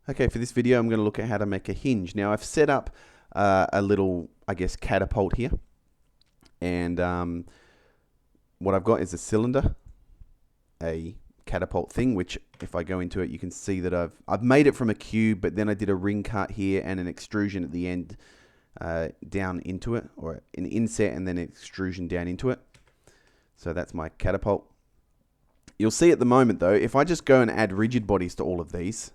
Okay, for this video I'm going to look at how to make a hinge. Now I've set up a little, I guess, catapult here. And what I've got is a cylinder, a catapult thing, which if I go into it you can see that I've made it from a cube, but then I did a ring cut here and an extrusion at the end down into it, or an inset and then an extrusion down into it. So that's my catapult. You'll see at the moment though, if I just go and add rigid bodies to all of these,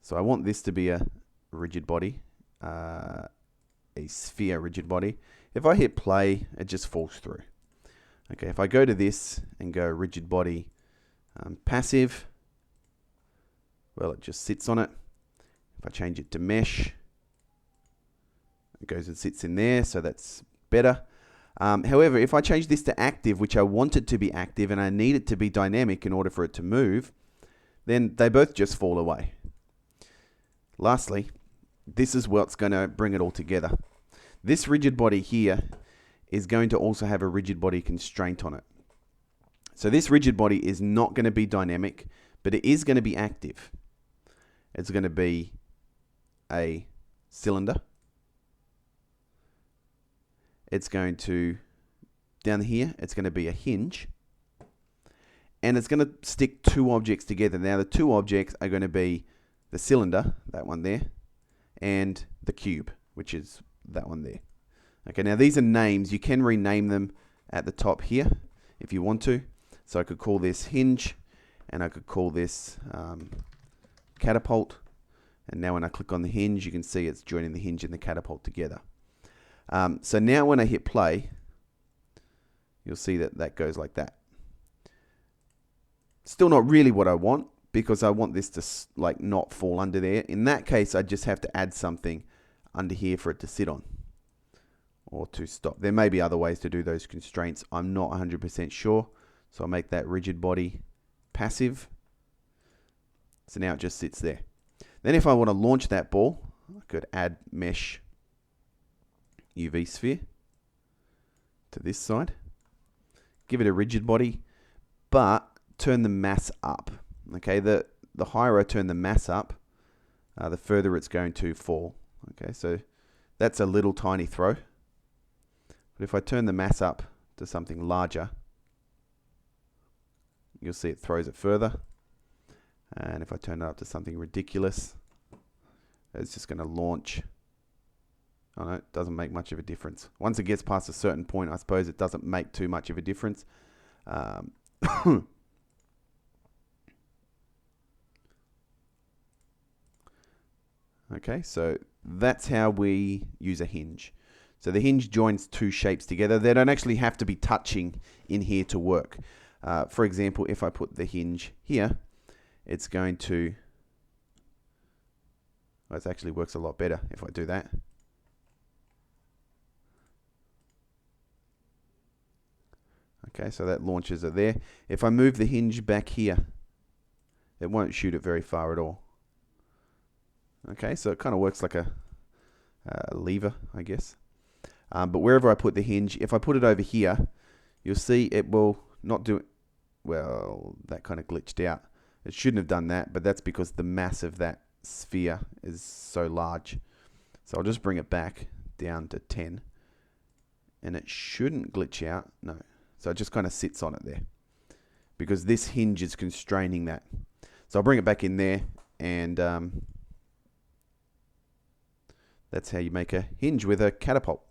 so I want this to be a rigid body, a sphere rigid body. If I hit play, it just falls through. Okay, if I go to this and go rigid body passive, well, it just sits on it. If I change it to mesh, it goes and sits in there, so that's better. However, if I change this to active, which I want it to be active and I need it to be dynamic in order for it to move, then they both just fall away. Lastly, this is what's going to bring it all together. This rigid body here is going to also have a rigid body constraint on it. So this rigid body is not going to be dynamic, but it is going to be active. It's going to be a cylinder. It's going to, down here, it's going to be a hinge. And it's going to stick two objects together. Now the two objects are going to be the cylinder, that one there, and the cube, which is that one there. Okay, now these are names. You can rename them at the top here if you want to. So I could call this hinge, and I could call this catapult. And now when I click on the hinge, you can see it's joining the hinge and the catapult together. So now when I hit play, you'll see that that goes like that. Still not really what I want, because I want this to like not fall under there. In that case, I just have to add something under here for it to sit on or to stop. There may be other ways to do those constraints. I'm not 100% sure. So I'll make that rigid body passive. So now it just sits there. Then if I want to launch that ball, I could add mesh UV sphere to this side. Give it a rigid body, but turn the mass up. Okay, the higher I turn the mass up, the further it's going to fall. Okay, so that's a little tiny throw. But if I turn the mass up to something larger, you'll see it throws it further. And if I turn it up to something ridiculous, it's just going to launch. Oh no, it doesn't make much of a difference. Once it gets past a certain point, I suppose it doesn't make too much of a difference. Okay, so that's how we use a hinge. So the hinge joins two shapes together. They don't actually have to be touching in here to work. For example, if I put the hinge here, it's going to, well, it actually works a lot better if I do that. Okay, so that launches it there. If I move the hinge back here, it won't shoot it very far at all. Okay, so it kind of works like a lever, I guess. But wherever I put the hinge, if I put it over here, you'll see it will not do it. Well, that kind of glitched out. It shouldn't have done that, but that's because the mass of that sphere is so large. So I'll just bring it back down to 10. And it shouldn't glitch out. No. So it just kind of sits on it there, because this hinge is constraining that. So I'll bring it back in there, and that's how you make a hinge with a catapult.